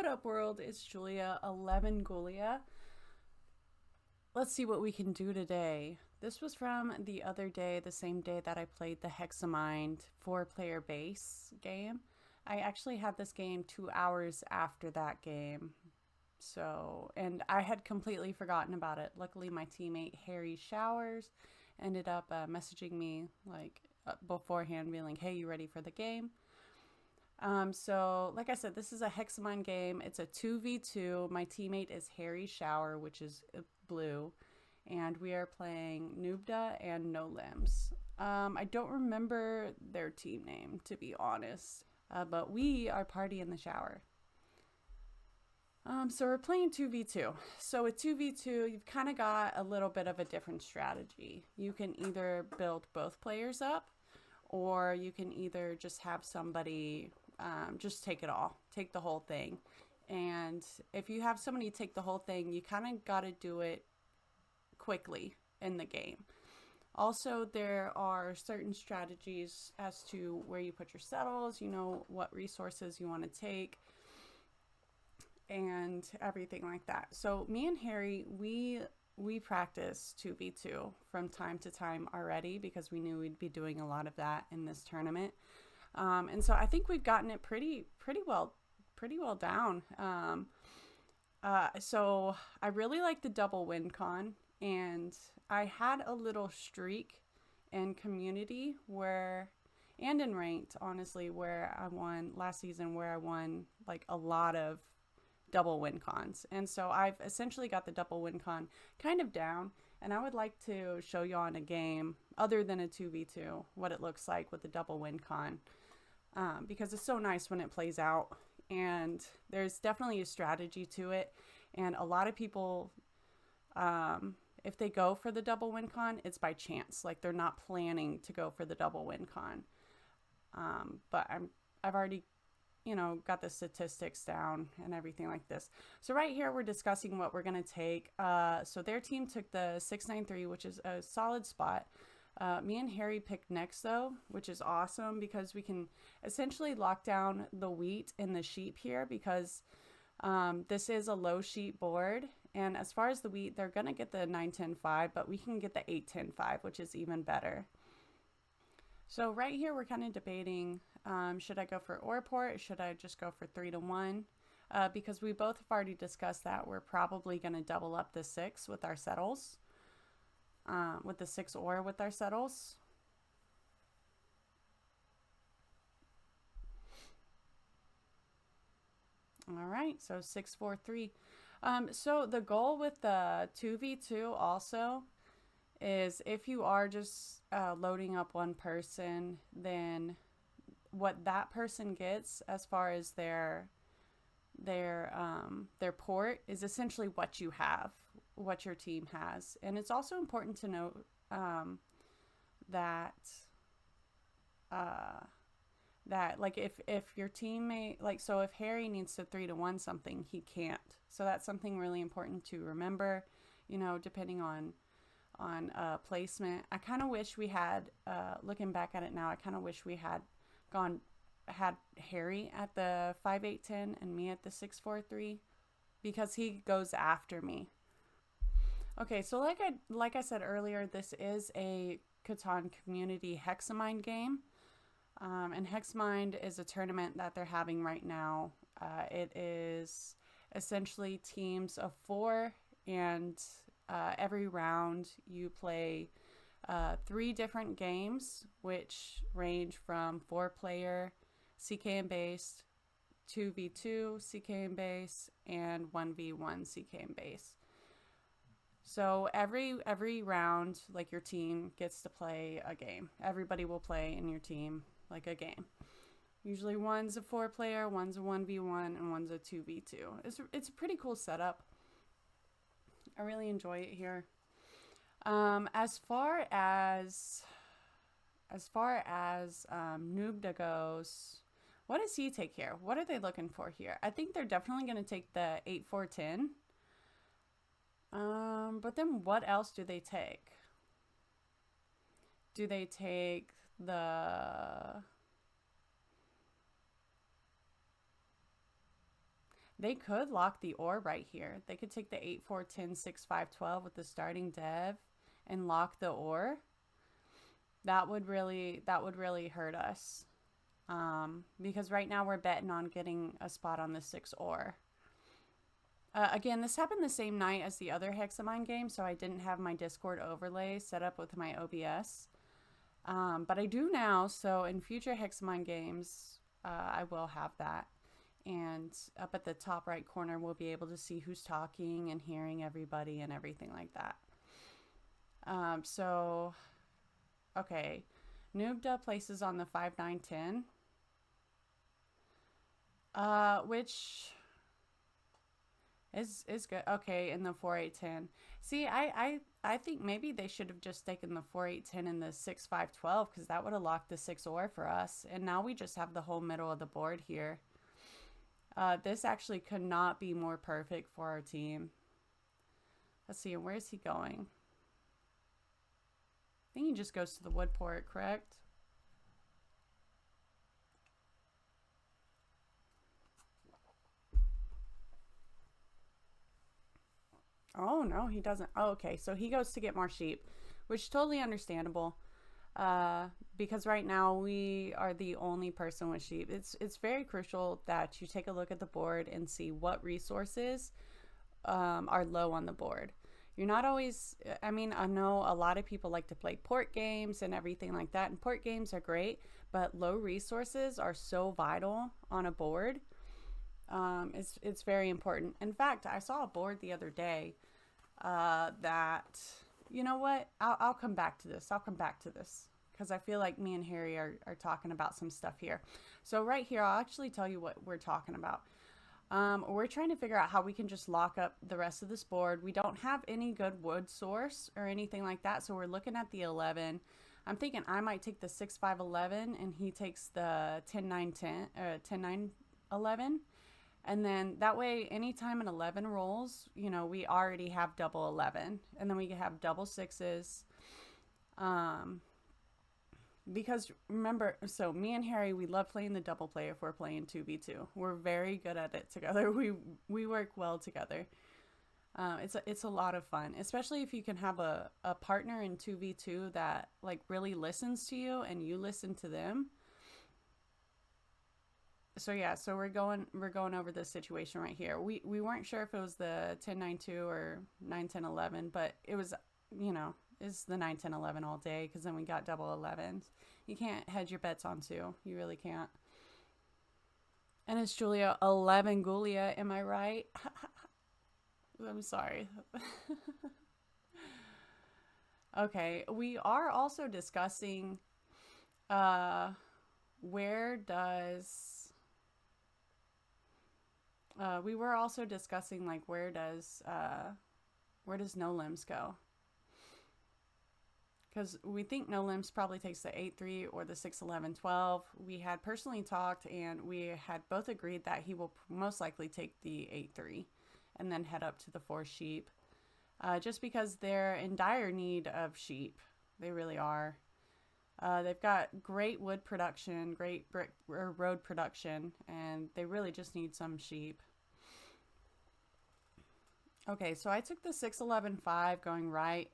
What up, world? It's Julia, 11 Gulia. Let's see what we can do today. This was from the other day, the same day that I played the Hexamind 4-player base game. I actually had this game 2 hours after that game. So, and I had completely forgotten about it. Luckily, my teammate Harry Showers ended up messaging me beforehand, being like, "Hey, you ready for the game?" So like I said, this is a Hexamind game. It's a 2v2. My teammate is Harry Shower, which is blue, and we are playing Nubda and No Limbs. I don't remember their team name, to be honest, but we are Party in the Shower. So we're playing 2v2. So with 2v2, you've kind of got a little bit of a different strategy. You can either build both players up, or you can either just have somebody just take it all, take the whole thing. And if you have somebody take the whole thing, you kind of got to do it quickly in the game. Also, there are certain strategies as to where you put your settles, you know, what resources you want to take, and everything like that. So me and Harry, we practice 2v2 from time to time already because we knew we'd be doing a lot of that in this tournament. And so I think we've gotten it pretty well down. So I really like the double win con, and I had a little streak in community and in ranked, honestly, where I won last season, where I won like a lot of double win cons. And so I've essentially got the double win con kind of down, and I would like to show you on a game other than a 2v2 what it looks like with the double win con, because it's so nice when it plays out, and there's definitely a strategy to it. And a lot of people, if they go for the double win con, it's by chance, like they're not planning to go for the double win con. But I've already got the statistics down and everything like this. So right here, we're discussing what we're going to take. So their team took the 693, which is a solid spot. Me and Harry picked next, though, which is awesome because we can essentially lock down the wheat and the sheep here, because this is a low sheep board. And as far as the wheat, they're going to get the 9-10-5, but we can get the 8-10-5, which is even better. So right here, we're kind of debating, should I go for ore port, or should I just go for 3-1? Because we both have already discussed that we're probably going to double up the 6 with our settles, with the 6 ore with our settles. All right, so 6-4-3. So the goal with the 2v2 also is, if you are just loading up one person, then what that person gets as far as their port is essentially what you have, what your team has. And it's also important to note that like if your teammate, like, so if Harry needs to 3-1 something, he can't. So that's something really important to remember, depending on placement. I kind of wish we had, looking back at it now, I kind of wish we had had Harry at the 5-8-10 and me at the 6-4-3, because he goes after me. Okay, so like I said earlier, this is a CATAN community Hexamind game. And Hexamind is a tournament that they're having right now. It is essentially teams of 4, and every round you play 3 different games, which range from 4-player CKM based, 2v2 CKM base, and 1v1 CKM base. So every round, like, your team gets to play a game. Everybody will play in your team like a game. Usually one's a 4-player, one's a 1v1, and one's a 2v2. It's a pretty cool setup. I really enjoy it here. As far as Nubda goes, what does he take here? What are they looking for here? I think they're definitely going to take the 8-4-10. But then what else do they take? Do they take the They could lock the ore right here. They could take the 8, 4, 10, 6, 5, 12 with the starting dev and lock the ore. That would really hurt us. Because right now we're betting on getting a spot on the 6 ore. Again, this happened the same night as the other Hexamind game, so I didn't have my Discord overlay set up with my OBS. But I do now, so in future Hexamind games, I will have that. And up at the top right corner, we'll be able to see who's talking and hearing everybody and everything like that. Okay. Noobda places on the 5, 9, 10. Which is good. Okay, in the 4, 8, 10. See, I think maybe they should have just taken the 4, 8, 10 and the 6, 5, 12, because that would have locked the 6 ore for us. And now we just have the whole middle of the board here. This actually could not be more perfect for our team. Let's see, where is he going? I think he just goes to the wood port, correct? Oh, no, he doesn't. Oh, okay, so he goes to get more sheep, which is totally understandable. Because right now we are the only person with sheep. It's very crucial that you take a look at the board and see what resources are low on the board. You're not always, I mean, I know a lot of people like to play port games and everything like that, and port games are great, but low resources are so vital on a board. It's very important. In fact, I saw a board the other day that, you know what, I'll come back to this. I'll come back to this because I feel like me and Harry are talking about some stuff here. So right here, I'll actually tell you what we're talking about. We're trying to figure out how we can just lock up the rest of this board. We don't have any good wood source or anything like that, so we're looking at the 11. I'm thinking I might take the 6, 5, 11, and he takes the 10, 9, 10, 10, 9, 11. And then that way, anytime an 11 rolls, you know, we already have double 11. And then we can have double 6s. Because remember, so me and Harry, we love playing the double play if we're playing 2v2. We're very good at it together. We work well together. It's a lot of fun, especially if you can have a partner in 2v2 that like really listens to you and you listen to them. So yeah, so we're going over this situation right here. We weren't sure if it was the 10-9-2 or 9-10-11, but it was, you know, it's the 9-10-11 all day because then we got double 11s. You can't hedge your bets on 2. You really can't. And it's Julia 11 Gulia, am I right? I'm sorry. Okay, we are also discussing where does we were also discussing like where does no limbs go, because we think no limbs probably takes the 8-3 or the 6-11-12. We had personally talked and we had both agreed that he will most likely take the 8-3 and then head up to the 4 sheep, just because they're in dire need of sheep. They really are. They've got great wood production, great brick or road production, and they really just need some sheep. Okay, so I took the 6-11-5 going right,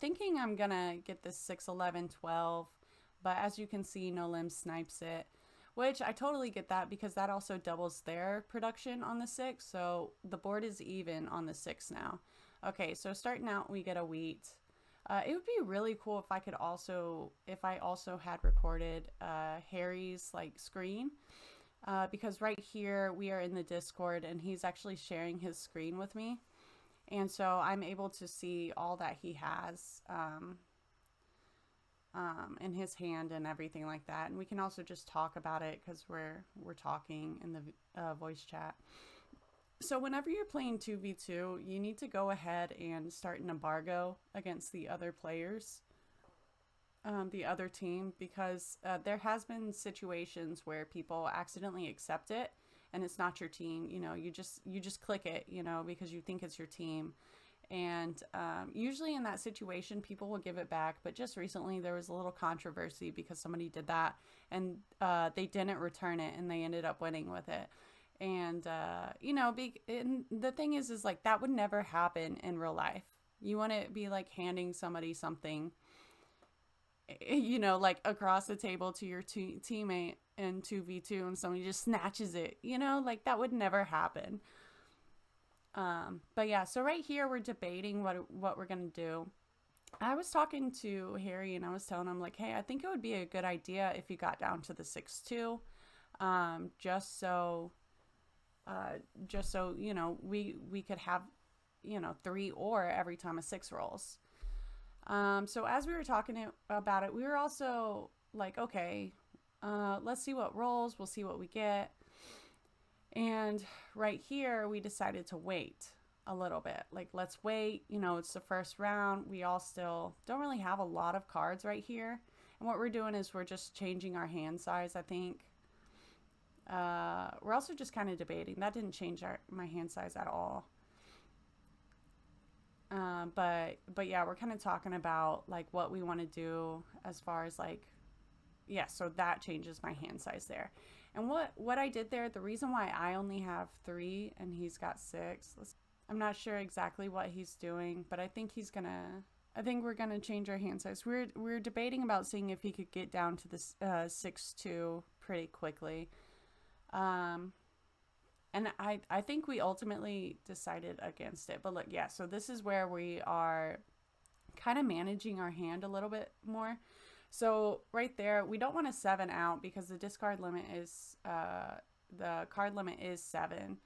thinking I'm gonna get this 6-11-12, but as you can see, no limb snipes it, which I totally get that because that also doubles their production on the 6, so the board is even on the 6 now. Okay, so starting out, we get a wheat. It would be really cool if I also had recorded Harry's like screen, because right here we are in the Discord and he's actually sharing his screen with me, and so I'm able to see all that he has in his hand and everything like that, and we can also just talk about it because we're talking in the voice chat. So whenever you're playing 2v2, you need to go ahead and start an embargo against the other players, the other team, because there has been situations where people accidentally accept it and it's not your team. You know, you just click it, you know, because you think it's your team. And usually in that situation, people will give it back. But just recently there was a little controversy because somebody did that and they didn't return it and they ended up winning with it. And, you know, and the thing is like that would never happen in real life. You want to be like handing somebody something, you know, like across the table to your teammate in 2v2 and somebody just snatches it, you know, like that would never happen. But yeah, so right here we're debating what we're going to do. I was talking to Harry and I was telling him like, hey, I think it would be a good idea if you got down to the 6-2, just so you know we could have, you know, 3 or every time a 6 rolls. So as we were talking about it, we were also like, okay, let's see what rolls. We'll see what we get. And right here, we decided to wait a little bit. Like, let's wait. You know, it's the first round. We all still don't really have a lot of cards right here. And what we're doing is we're just changing our hand size, I think. We're also just kind of debating. That didn't change my hand size at all. But yeah, we're kind of talking about like what we want to do as far as like, yeah, so that changes my hand size there. And what I did there, the reason why I only have 3 and he's got 6, I'm not sure exactly what he's doing, but I think I think we're gonna change our hand size. We're debating about seeing if he could get down to this 6-2 pretty quickly. And I think we ultimately decided against it. But look, yeah, so this is where we are kind of managing our hand a little bit more. So right there, we don't want to 7 out because the discard limit is, the card limit is 7.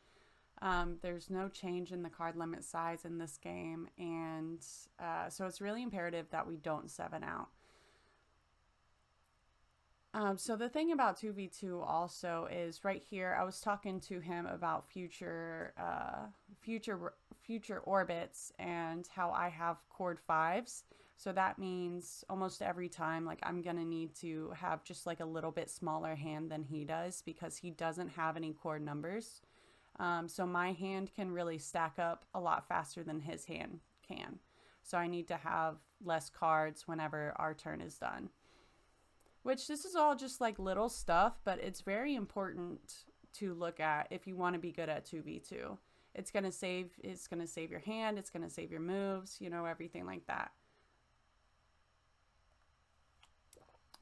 There's no change in the card limit size in this game. And so it's really imperative that we don't 7 out. So the thing about 2v2 also is right here, I was talking to him about future orbits and how I have chord 5s. So that means almost every time, like I'm going to need to have just like a little bit smaller hand than he does because he doesn't have any chord numbers. So my hand can really stack up a lot faster than his hand can. So I need to have less cards whenever our turn is done. Which this is all just like little stuff, but it's very important to look at if you want to be good at 2v2. It's going to save your hand, it's going to save your moves, you know, everything like that.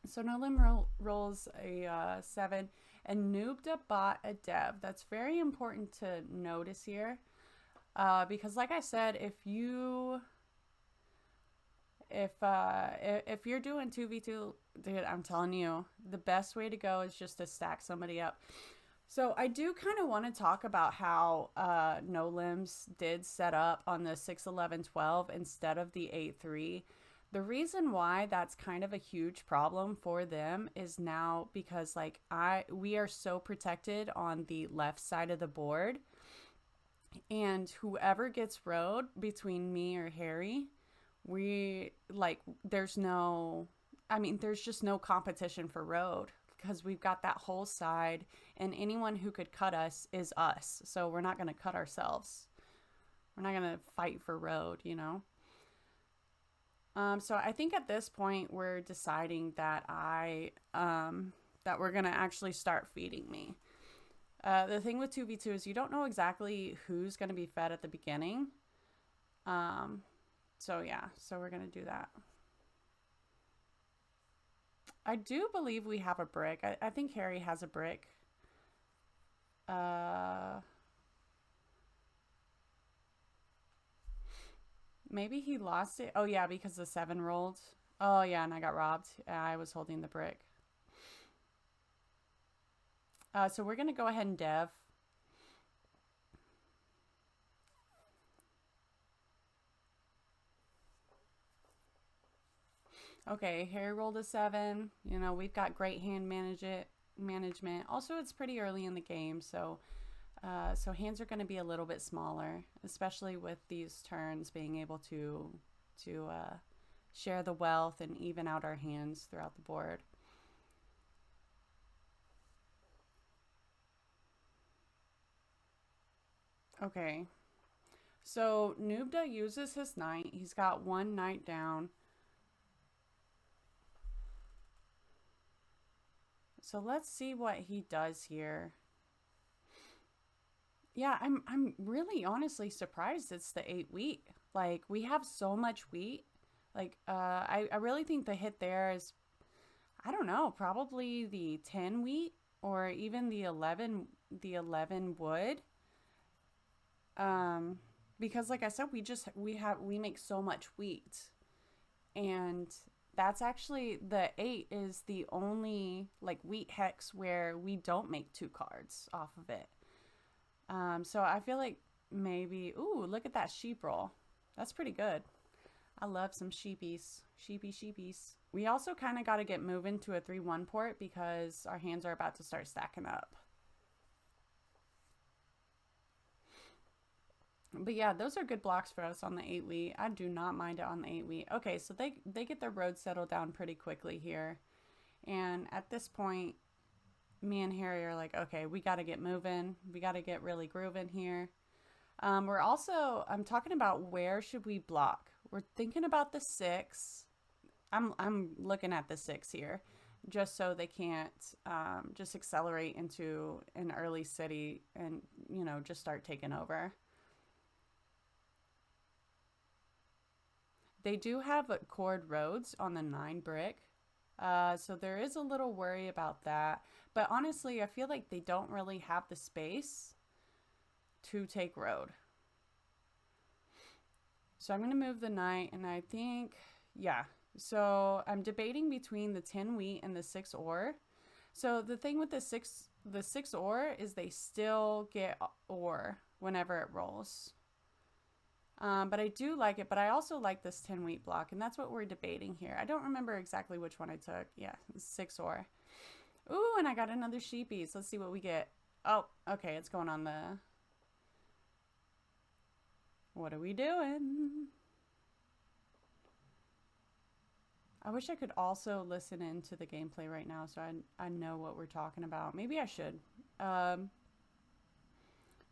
So Nolim rolls a 7 and Noobda bought a dev. That's very important to notice here. Because like I said, if you're doing 2v2, dude, I'm telling you, the best way to go is just to stack somebody up. So I do kind of want to talk about how No Limbs did set up on the 6-11-12 instead of the 8-3. The reason why that's kind of a huge problem for them is now because like we are so protected on the left side of the board, and whoever gets rode between me or Harry, there's just no competition for road because we've got that whole side, and anyone who could cut us is us. So we're not going to cut ourselves. We're not going to fight for road, you know? So I think at this point we're deciding that that we're going to actually start feeding me. The thing with 2v2 is you don't know exactly who's going to be fed at the beginning. So yeah, so we're going to do that. I do believe we have a brick. I think Harry has a brick. Maybe he lost it. Oh yeah, because the 7 rolled. Oh yeah, and I got robbed. I was holding the brick. So we're going to go ahead and dev. Okay, Harry rolled a 7. You know, we've got great hand management. Also, it's pretty early in the game, so hands are going to be a little bit smaller, especially with these turns being able to share the wealth and even out our hands throughout the board. Okay, so Noobda uses his knight. He's got 1 knight down. So let's see what he does here. Yeah, I'm really honestly surprised it's the 8 wheat. Like we have so much wheat. Like I really think the hit there is, I don't know, probably the 10 wheat or even the 11 wood. Um because like I said, we make so much wheat, and that's actually the 8 is the only like wheat hex where we don't make two cards off of it. So I feel like maybe, ooh, look at that sheep roll. That's pretty good. I love some sheepies. Sheepies. We also kind of got to get moving to a 3-1 port because our hands are about to start stacking up. But yeah, those are good blocks for us on the 8 wheat. I do not mind it on the 8 wheat. Okay, so they get their road settled down pretty quickly here. And at this point, me and Harry are like, okay, we got to get moving. We got to get really grooving here. I'm talking about where should we block. We're thinking about the 6. I'm looking at the 6 here, just so they can't just accelerate into an early city and just start taking over. They do have cord roads on the 9 brick, so there is a little worry about that. But honestly, I feel like they don't really have the space to take road. So I'm going to move the knight, and I think, yeah. So I'm debating between the 10 wheat and the 6 ore. So the thing with the six ore is they still get ore whenever it rolls. But I do like it, but I also like this 10 wheat block, and that's what we're debating here. I don't remember exactly which one I took. Yeah, 6 ore. Ooh, and I got another sheepies. Let's see what we get. Oh, okay, it's going on the... What are we doing? I wish I could also listen into the gameplay right now so I know what we're talking about. Maybe I should. Um,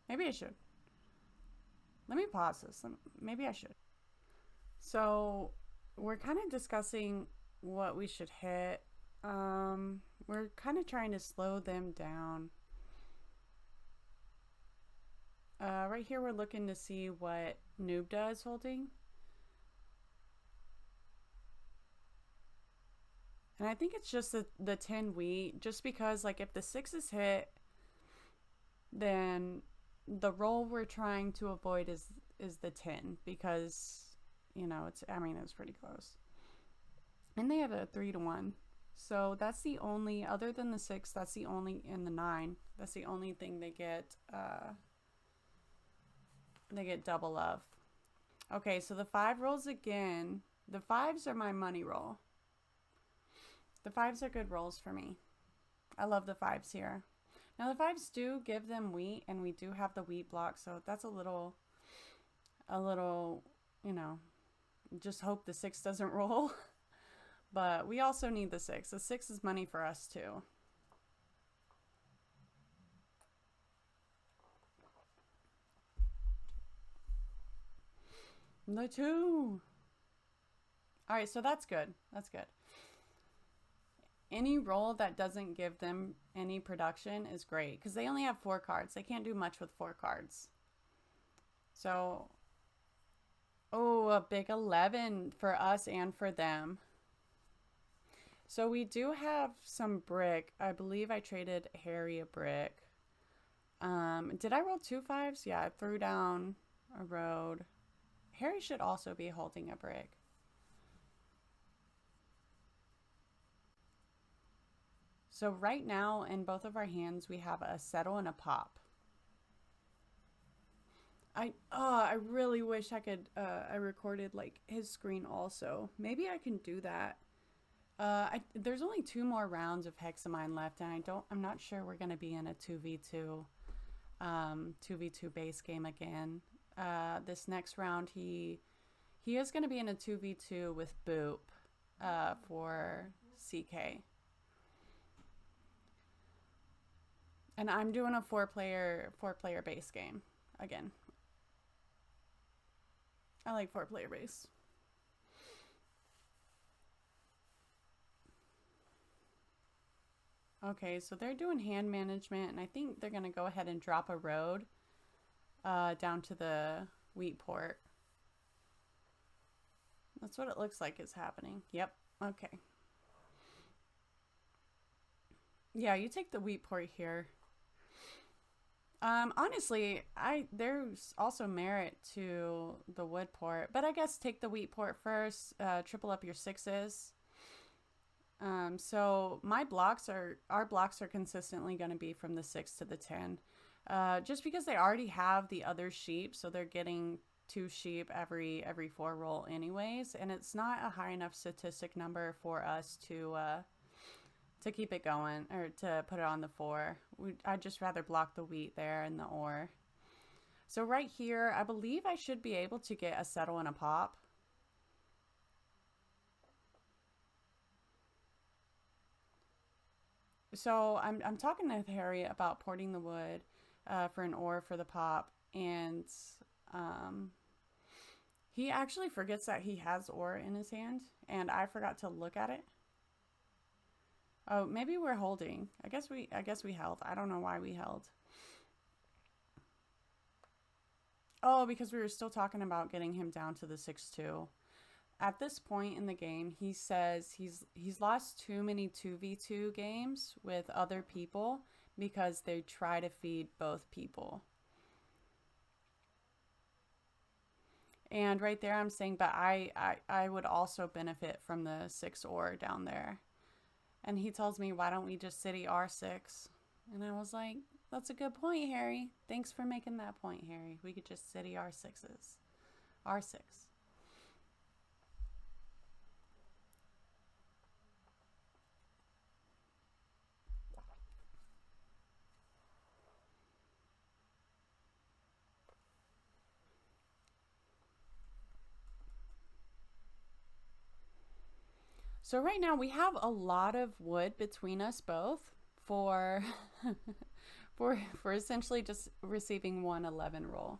maybe I should. Let me pause this. Maybe I should. So we're kind of discussing what we should hit. We're kind of trying to slow them down. Right here we're looking to see what Noob does holding. And I think it's just the 10 wheat, just because like if the 6 is hit, then the roll we're trying to avoid is the 10, because it's pretty close. And they have a 3-1. So that's the only, other than the 6, that's the only, in the 9, that's the only thing they get double of. Okay, so the 5 rolls again. The 5s are my money roll. The 5s are good rolls for me. I love the 5s here. Now the 5s do give them wheat, and we do have the wheat block, so that's a little, just hope the 6 doesn't roll. But we also need the 6. The 6 is money for us too. The 2. All right, so that's good. That's good. Any roll that doesn't give them any production is great, because they only have 4 cards. They can't do much with 4 cards. So, oh, a big 11 for us and for them. So we do have some brick. I believe I traded Harry a brick. Did I roll 2 5s? Yeah, I threw down a road. Harry should also be holding a brick. So right now in both of our hands we have a settle and a pop. I really wish I could I recorded like his screen also. Maybe I can do that. There's only 2 more rounds of Hexamind left, and I'm not sure we're gonna be in a 2v2 2v2 base game again. This next round he is gonna be in a 2v2 with Boop for CK. And I'm doing a 4-player base game again. I like 4-player base. Okay, so they're doing hand management, and I think they're gonna go ahead and drop a road. down to the wheat port. That's what it looks like is happening. Yep. Okay. Yeah, you take the wheat port here. Honestly, there's also merit to the wood port, but I guess take the wheat port first. Triple up your sixes. So our blocks are consistently going to be from the 6 to the 10. Just because they already have the other sheep, so they're getting 2 sheep every 4 roll anyways, and it's not a high enough statistic number for us to keep it going or to put it on the 4. I'd just rather block the wheat there and the ore. So right here, I believe I should be able to get a settle and a pop. So I'm talking to Harry about porting the wood for an ore for the pop, and he actually forgets that he has ore in his hand, and I forgot to look at it. Oh, maybe we're holding. I guess we held. I don't know why we held. Oh, because we were still talking about getting him down to the 6-2. At this point in the game, he says he's lost too many 2v2 games with other people because they try to feed both people. And right there I'm saying, but I would also benefit from the 6 ore down there. And he tells me, why don't we just city R6? And I was like, that's a good point, Harry. Thanks for making that point, Harry. We could just city R6s. R6. So right now we have a lot of wood between us both for for essentially just receiving 111 roll.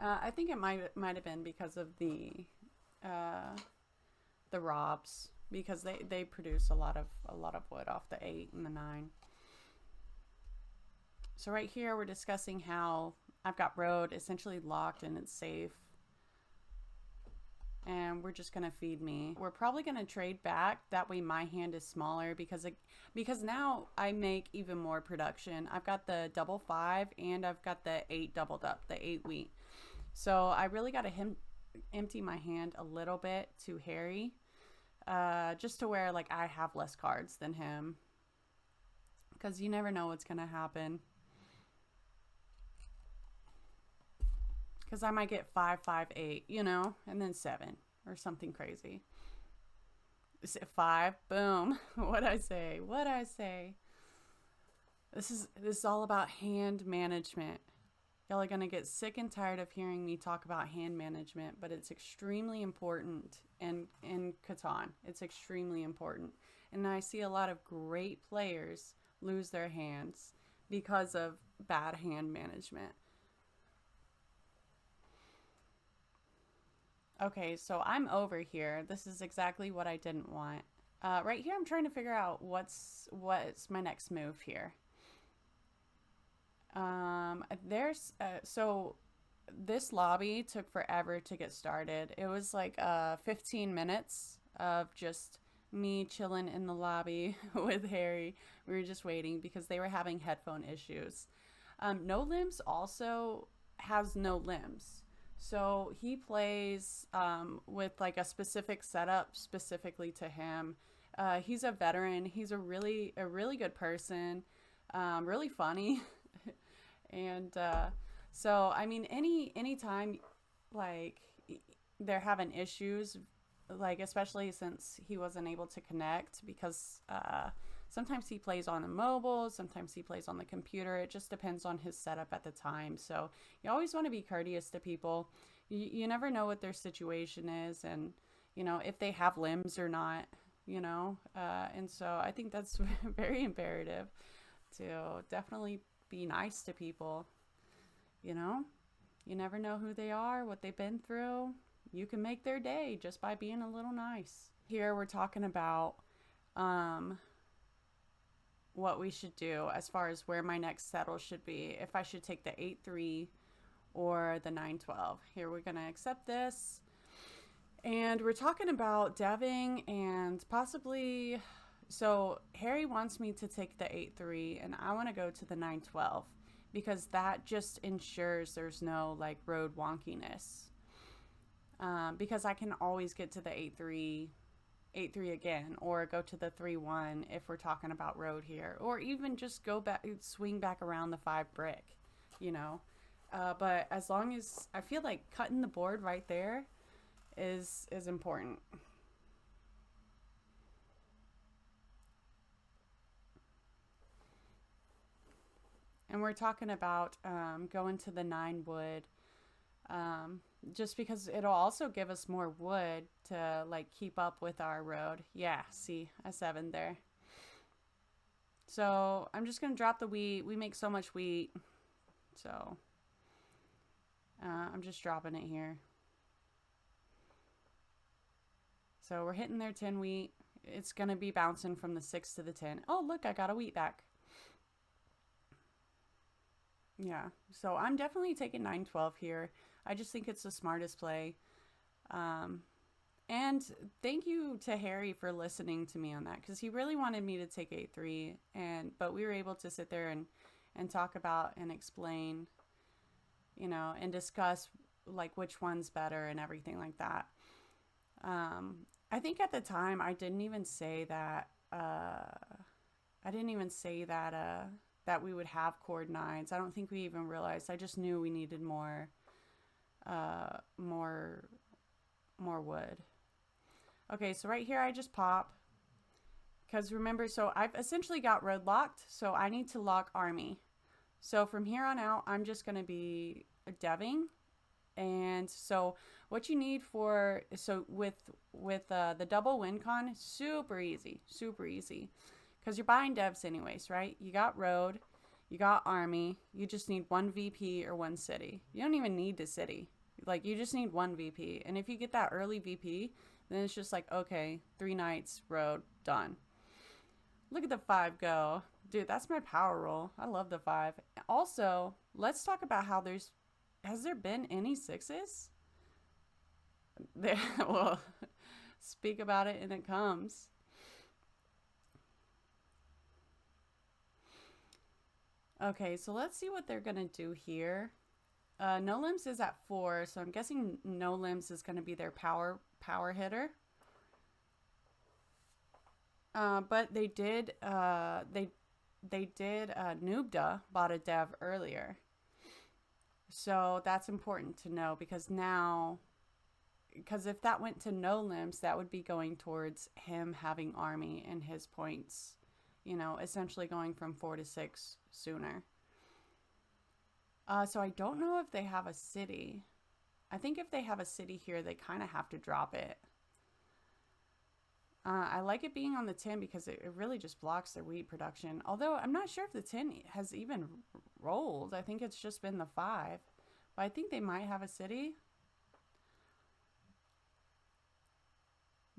I think it might have been because of the robs, because they produce a lot of wood off the 8 and the 9. So right here we're discussing how I've got road essentially locked and it's safe. And we're just gonna feed me. We're probably gonna trade back. That way my hand is smaller because now I make even more production. I've got the double 5 and I've got the 8 doubled up, the 8 wheat. So I really gotta empty my hand a little bit to Harry, just to where like I have less cards than him, because you never know what's gonna happen. Because I might get 5, 5, 8, you know, and then 7 or something crazy. 5, boom. What'd I say? This is all about hand management. Y'all are gonna get sick and tired of hearing me talk about hand management, but it's extremely important in CATAN. It's extremely important. And I see a lot of great players lose their hands because of bad hand management. Okay, so I'm over here. This is exactly what I didn't want. Right here, I'm trying to figure out what's my next move here. So this lobby took forever to get started. It was like 15 minutes of just me chilling in the lobby with Harry. We were just waiting because they were having headphone issues. No Limbs also has no limbs. So he plays with like a specific setup specifically to him. He's a veteran. He's a really good person, really funny. And so, I mean, anytime like they're having issues, like especially since he wasn't able to connect because sometimes he plays on a mobile, sometimes he plays on the computer. It just depends on his setup at the time. So you always want to be courteous to people. You never know what their situation is and, you know, if they have limbs or not, you know. And so I think that's very imperative to definitely be nice to people, you know. You never know who they are, what they've been through. You can make their day just by being a little nice. Here we're talking about what we should do as far as where my next settle should be. If I should take the 8-3 or the 912. Here, we're going to accept this. And we're talking about deving and possibly, so Harry wants me to take the 8-3 and I want to go to the 912 because that just ensures there's no like road wonkiness. Because I can always get to the 8-3 again, or go to the 3-1 if we're talking about road here, or even just go back, swing back around the 5 brick, you know. But as long as I feel like cutting the board right there is important. And we're talking about going to the 9 wood, just because it'll also give us more wood to like keep up with our road. Yeah, see, a 7 there. So I'm just gonna drop the wheat. We make so much wheat, so I'm just dropping it here. So we're hitting their 10 wheat. It's going to be bouncing from the 6 to the 10. Oh, look, I got a wheat back. Yeah, so I'm definitely taking 9-12 here. I just think it's the smartest play. And thank you to Harry for listening to me on that, because he really wanted me to take 8-3, but we were able to sit there and talk about and explain, you know, and discuss like which one's better and everything like that. I think at the time I didn't even say that that we would have chord 9s. I don't think we even realized. I just knew we needed more wood. Okay, so right here I just pop, because remember, so I've essentially got road locked, so I need to lock army. So from here on out, I'm just going to be deving. And so what you need for, so with the double win con, super easy, because you're buying devs anyways, right? You got road, you got army, you just need 1 VP or 1 city. You don't even need the city, like you just need 1 VP. And if you get that early VP, then it's just like, okay, 3 knights, road, done. Look at the 5 go. Dude, that's my power roll. I love the 5. Also, let's talk about how has there been any 6s? There, well, speak about it and it comes. Okay, so let's see what they're gonna do here. No Limbs is at 4, so I'm guessing No Limbs is gonna be their power hitter. But they did Noobda bought a dev earlier. So that's important to know, because if that went to No Limbs, that would be going towards him having army and his points, you know, essentially going from 4 to 6 sooner. So I don't know if they have a city. I think if they have a city here, they kind of have to drop it. I like it being on the 10 because it really just blocks their wheat production. Although I'm not sure if the 10 has even rolled. I think it's just been the 5. But I think they might have a city.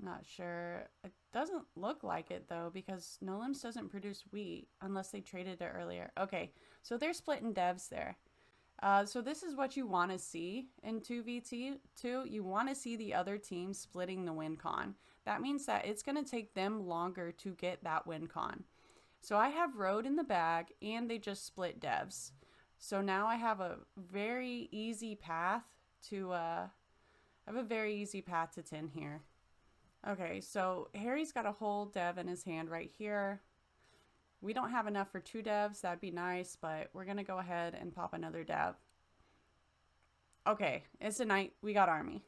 Not sure. It doesn't look like it though, because No Limbs doesn't produce wheat unless they traded it earlier. Okay, so they're splitting devs there. So this is what you want to see in 2v2. You want to see the other team splitting the win con. That means that it's going to take them longer to get that win con. So I have road in the bag and they just split devs. So now I have a very easy path to 10 here. Okay, so Harry's got a whole dev in his hand right here. We don't have enough for 2 devs. That'd be nice, but we're going to go ahead and pop another dev. Okay, it's a knight. We got army.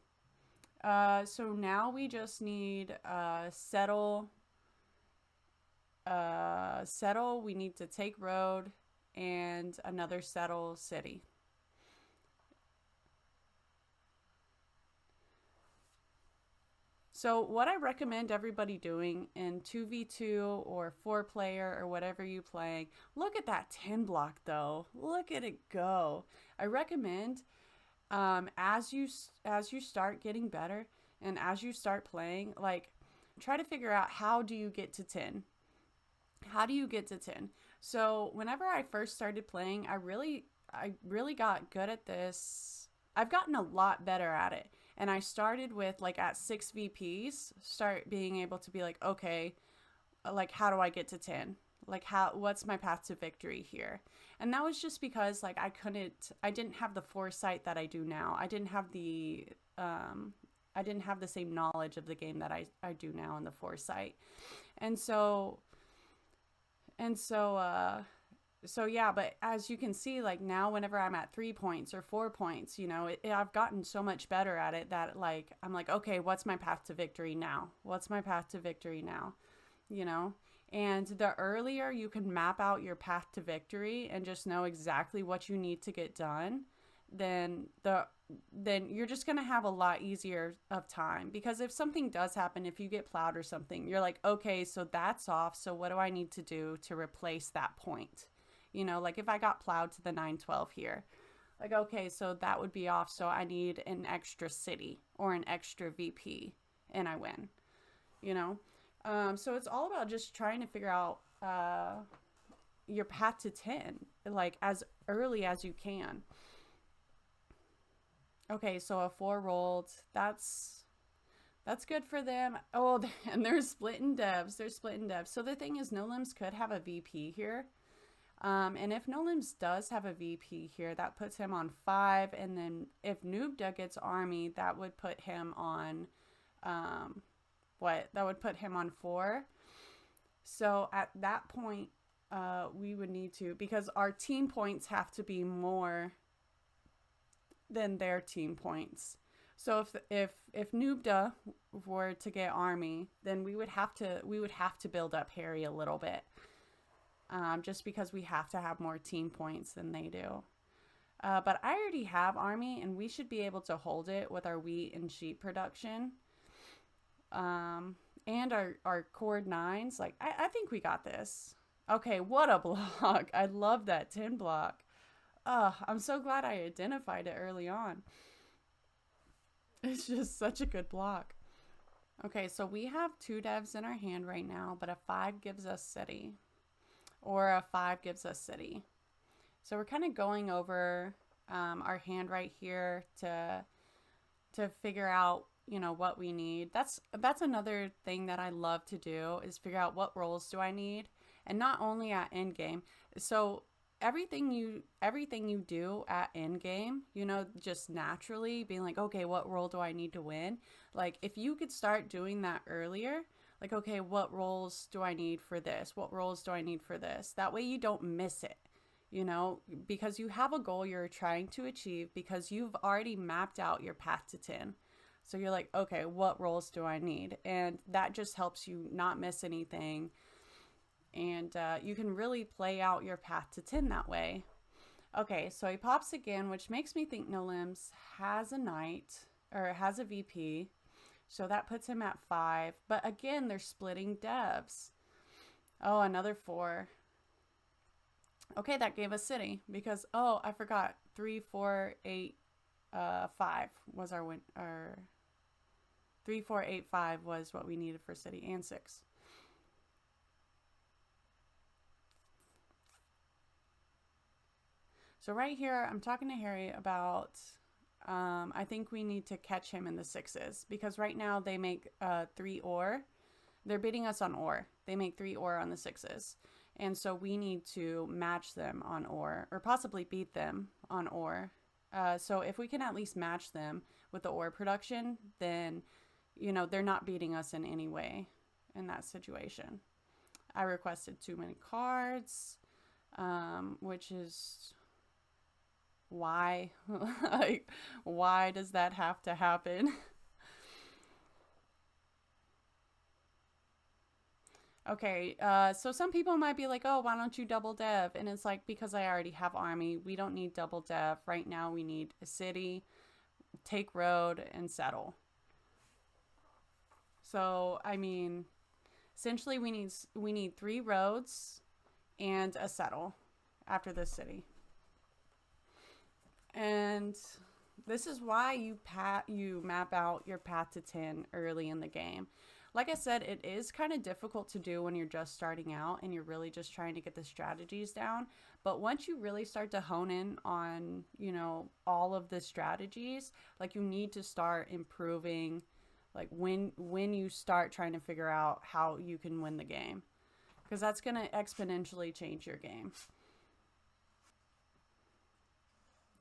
So now we just need settle. We need to take road and another settle city. So what I recommend everybody doing in 2v2 or 4-player or whatever you playing, look at that 10 block though. Look at it go. I recommend as you start getting better and as you start playing, like try to figure out how do you get to 10. How do you get to 10? So whenever I first started playing, I really I really got good at this. I've gotten a lot better at it. And I started with like at 6 VPs, start being able to be like, okay, like how do I get to 10? Like what's my path to victory here? And that was just because like I didn't have the foresight that I do now. I didn't have the same knowledge of the game that I do now in the foresight. And so and so so yeah, but as you can see, like now whenever I'm at 3 points or 4 points, I've gotten so much better at it that like I'm like, okay, what's my path to victory now? What's my path to victory now? you know? And the earlier you can map out your path to victory and just know exactly what you need to get done, then you're just going to have a lot easier of time. Because if something does happen, if you get plowed or something, you're like, okay, so that's off. So what do I need to do to replace that point? Like if I got plowed to the 912 here, like, okay, so that would be off. So I need an extra city or an extra VP and I win, So it's all about just trying to figure out your path to 10, like as early as you can. Okay, so a 4 rolled. That's good for them. Oh, and they're splitting devs. So the thing is, No Limbs could have a VP here. And if No Limbs does have a VP here, that puts him on 5. And then if Noobda gets Army, that would put him on, That would put him on 4. So at that point, we would need to, because our team points have to be more than their team points. So if Noobda were to get Army, then we would have to build up Harry a little bit. Just because we have to have more team points than they do. But I already have Army, and we should be able to hold it with our wheat and sheep production. And our cord 9s. Like, I think we got this. Okay, what a block. I love that 10 block. I'm so glad I identified it early on. It's just such a good block. Okay, so we have 2 devs in our hand right now, but a 5 gives us city. Or a 5 gives us city. So we're kind of going over our hand right here to figure out, what we need. That's another thing that I love to do, is figure out what roles do I need, and not only at end game. So everything you do at end game, just naturally being like, okay, what role do I need to win? Like if you could start doing that earlier, like, okay, what roles do I need for this? What roles do I need for this? That way you don't miss it, because you have a goal you're trying to achieve, because you've already mapped out your path to 10. So you're like, okay, what roles do I need? And that just helps you not miss anything. And you can really play out your path to 10 that way. Okay, so he pops again, which makes me think No Limbs has a knight, or has a VP. So that puts him at 5. But again, they're splitting devs. Oh, another 4. Okay, that gave us city. Because, I forgot. 3, 4, 8, 5 was our win. 3, 4, 8, 5 was what we needed for city, and 6. So right here, I'm talking to Harry about, I think we need to catch him in the 6s, because right now they make 3 ore. They're beating us on ore. They make 3 ore on the 6s. And so we need to match them on ore, or possibly beat them on ore. So if we can at least match them with the ore production, then, they're not beating us in any way in that situation. I requested too many cards, which is... why? Like, why does that have to happen? Okay, so some people might be like, oh, why don't you double dev? And it's like, because I already have army. We don't need double dev. Right now we need a city, take road, and settle. So, I mean, essentially we need 3 roads and a settle after this city. And this is why you map out your path to 10 early in the game. Like I said, it is kind of difficult to do when you're just starting out and you're really just trying to get the strategies down. But once you really start to hone in on, all of the strategies, like you need to start improving, like when you start trying to figure out how you can win the game, because that's going to exponentially change your game.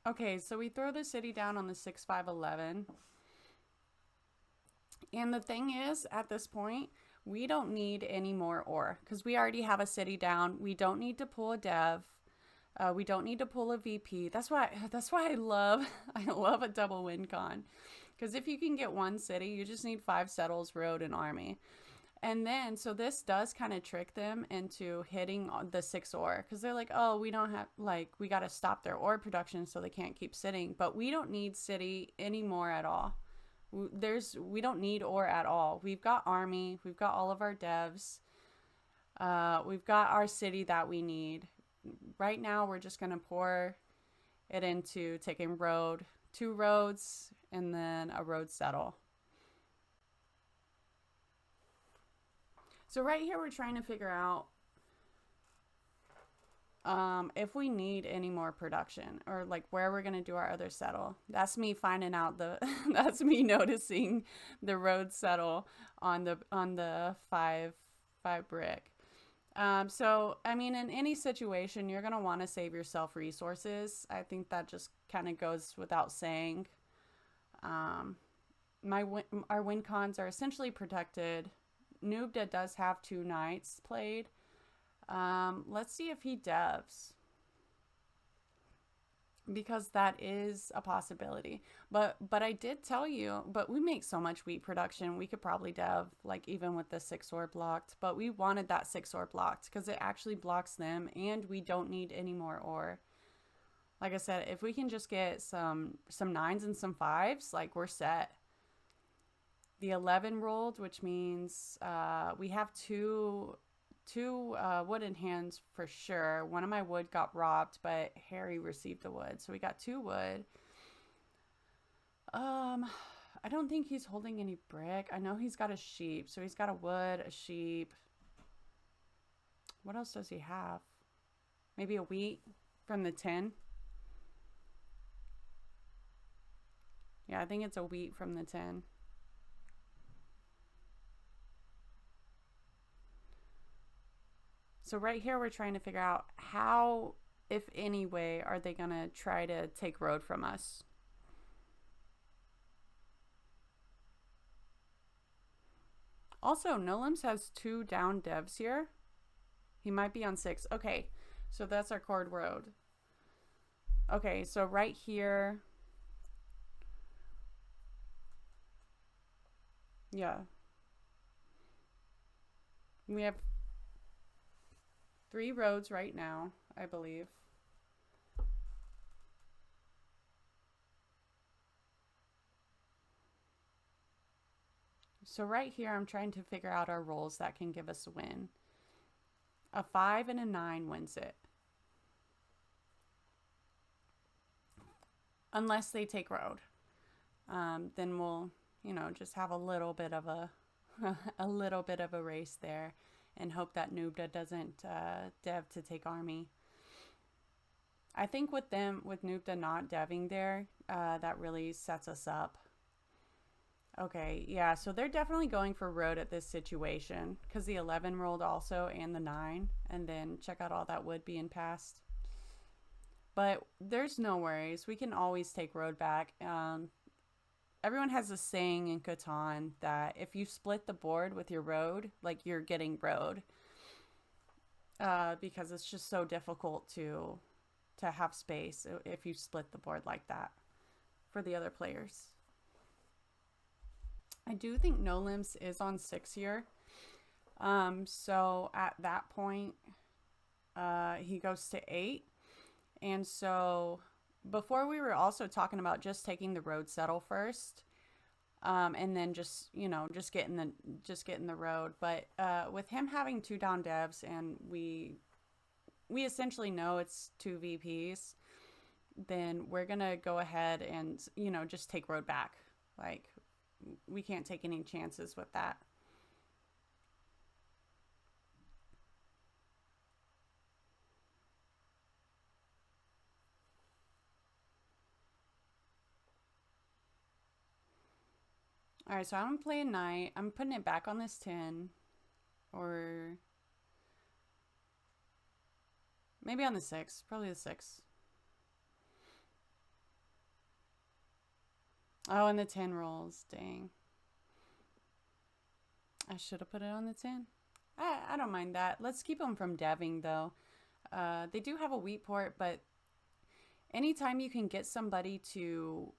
Okay, so we throw the city down on the 6-5-11. And the thing is, at this point, we don't need any more ore because we already have a city down. We don't need to pull a dev. We don't need to pull a VP. That's why I love I love a double win con, because if you can get one city, you just need 5 settles, road, and army. And then, so this does kind of trick them into hitting the 6 ore, because they're like, oh, we don't have, like, we got to stop their ore production so they can't keep sitting. But we don't need city anymore at all. We don't need ore at all. We've got army, we've got all of our devs, we've got our city that we need. Right now, we're just going to pour it into taking road, 2 roads, and then a road settle. So right here, we're trying to figure out if we need any more production, or like where we're going to do our other settle. That's me finding out that's me noticing the road settle on the 5 brick. So I mean, in any situation, you're going to want to save yourself resources. I think that just kind of goes without saying. Our win cons are essentially protected. Noobda does have 2 knights played. Let's see if he devs, because that is a possibility. But I did tell you, but we make so much wheat production, we could probably dev, like, even with the 6 ore blocked. But we wanted that 6 ore blocked because it actually blocks them, and we don't need any more ore. Like I said, if we can just get some 9s and some 5s, like, we're set. The 11 rolled, which means we have two wooden hands for sure. One of my wood got robbed, but Harry received the wood, so we got 2 wood. I don't think he's holding any brick. I know he's got a sheep, so he's got a wood, a sheep. What else does he have? Maybe a wheat from the 10. Yeah, I think it's a wheat from the 10. So right here, we're trying to figure out how, if any way, are they going to try to take road from us. Also, Nolims has 2 down devs here. He might be on 6. Okay, so that's our cord road. Okay, so right here. Yeah. We have 3 roads right now, I believe. So right here, I'm trying to figure out our rolls that can give us a win. A 5 and a 9 wins it. Unless they take road. Then we'll, just have a little bit of a a little bit of a race there, and hope that Noobda doesn't dev to take army. I think with Noobda not deving there, that really sets us up. Okay, yeah, so they're definitely going for road at this situation, because the 11 rolled also, and the 9, and then check out all that wood being passed. But there's no worries. We can always take road back. Everyone has a saying in CATAN that if you split the board with your road, like, you're getting road. Because it's just so difficult to have space if you split the board like that for the other players. I do think No Limbs is on 6 here. So at that point, he goes to 8. And so before, we were also talking about just taking the road settle first, and then just getting the road. But with him having 2 down devs, and we essentially know it's 2 VPs, then we're gonna go ahead and just take road back. Like, we can't take any chances with that. All right, so I'm playing knight. I'm putting it back on this 10. Or maybe on the 6. Probably the 6. Oh, and the 10 rolls. Dang. I should have put it on the 10. I don't mind that. Let's keep them from deving, though. They do have a wheat port, but anytime you can get somebody to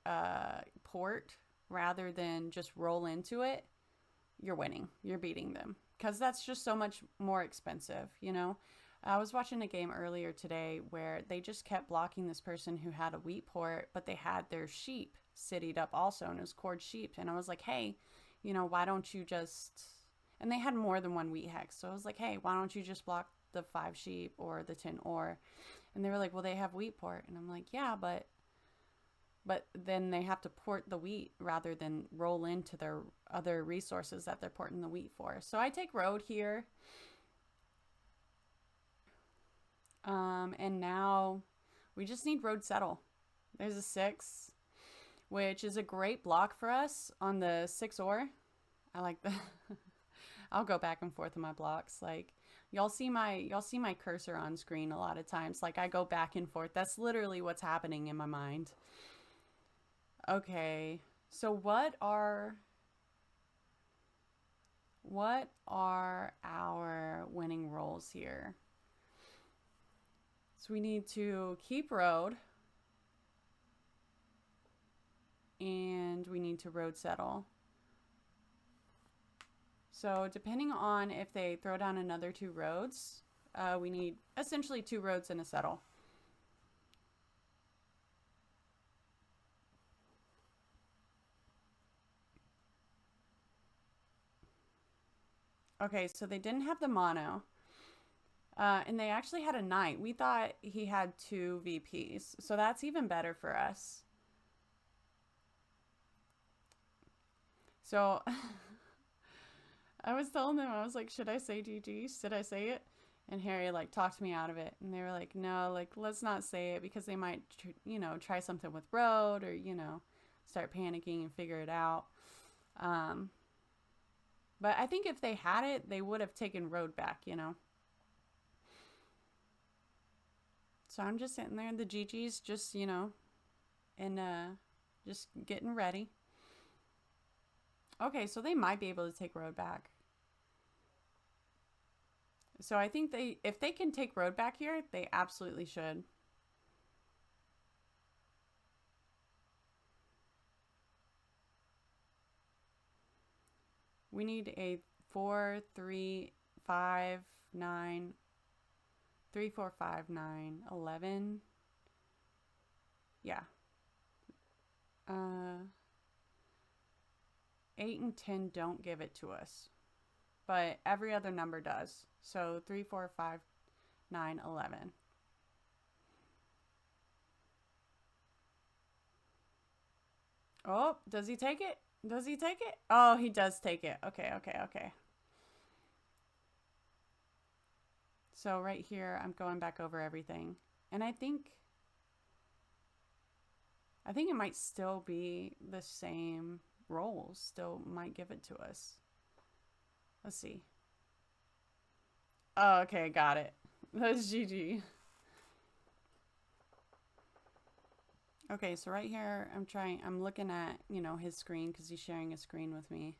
port rather than just roll into it, you're winning. You're beating them. Because that's just so much more expensive, you know? I was watching a game earlier today where they just kept blocking this person who had a wheat port, but they had their sheep citied up also, and it was cord sheep. And I was like, hey, you know, why don't you just... And they had more than one wheat hex. So I was like, hey, why don't you just block the 5 sheep or the 10 ore? And they were like, well, they have wheat port. And I'm like, yeah, but then they have to port the wheat rather than roll into their other resources that they're porting the wheat for. So I take road here. And now we just need road settle. There's a 6, which is a great block for us on the 6 ore. I like that. I'll go back and forth in my blocks. Like y'all see my cursor on screen a lot of times. Like I go back and forth. That's literally what's happening in my mind. Okay. So what are our winning rolls here? So we need to keep road. And we need to road settle. So depending on if they throw down another 2 roads, we need essentially 2 roads and a settle. Okay, so they didn't have the mono. And they actually had a knight. We thought he had 2 VPs. So that's even better for us. So... I was telling them, I was like, should I say GG? Should I say it? And Harry like talked me out of it. And they were like, no, like, let's not say it because they might, you know, try something with road or, you know, start panicking and figure it out. But I think if they had it, they would have taken road back, you know. So I'm just sitting there, the GG's just, you know, and just getting ready. Okay, so they might be able to take road back. So I think if they can take road back here, they absolutely should. We need a 4, 3, 5, 9, 3, 4, 5, 9, 11. Yeah. 8 and 10 don't give it to us, but every other number does. So 3, 4, 5, 9, 11. Oh, does he take it? Does he take it? Oh, he does take it. Okay, okay, okay. So right here, I'm going back over everything. And I think it might still be the same rolls. Still might give it to us. Let's see. Oh, okay, got it. That's GG. Okay, so right here, I'm looking at, you know, his screen because he's sharing a screen with me.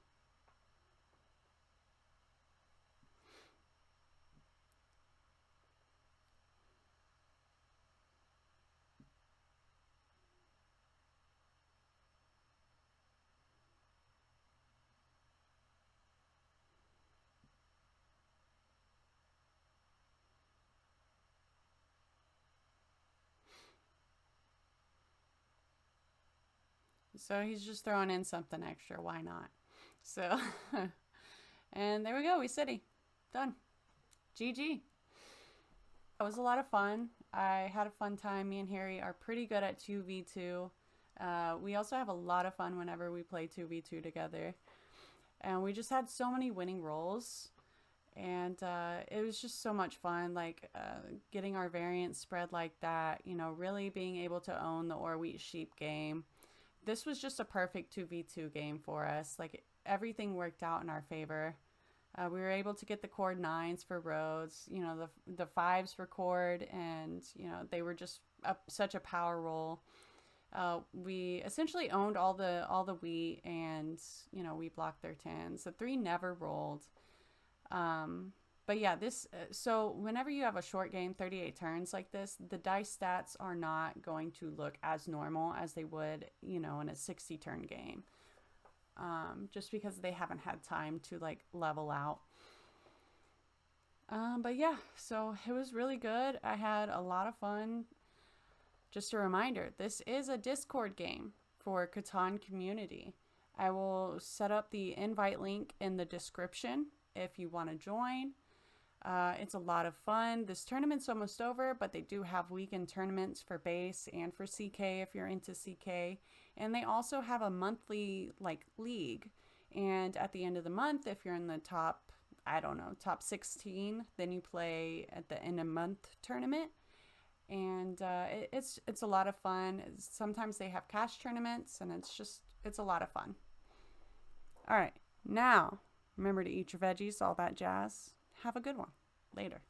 So he's just throwing in something extra. Why not? So, and there we go. We city. Done. GG. It was a lot of fun. I had a fun time. Me and Harry are pretty good at 2v2. We also have a lot of fun whenever we play 2v2 together. And we just had so many winning rolls. And it was just so much fun, like getting our variants spread like that, you know, really being able to own the or wheat sheep game. this was just a perfect 2v2 game for us. Like everything worked out in our favor. We were able to get the cord 9s for roads, you know, the 5s for cord, and, you know, they were just such a power roll. We essentially owned all the wheat, and, you know, we blocked their 10s. The 3 never rolled. But yeah, so whenever you have a short game, 38 turns like this, the dice stats are not going to look as normal as they would, you know, in a 60 turn game. Just because they haven't had time to like level out. But yeah, so it was really good. I had a lot of fun. Just a reminder, this is a Discord game for CATAN community. I will set up the invite link in the description if you want to join. It's a lot of fun. This tournament's almost over, but they do have weekend tournaments for base and for CK if you're into CK. And they also have a monthly like league. And at the end of the month, if you're in the top, I don't know, top 16, then you play at the end of month tournament. And it's a lot of fun. Sometimes they have cash tournaments, and it's a lot of fun. All right, now remember to eat your veggies, all that jazz. Have a good one. Later.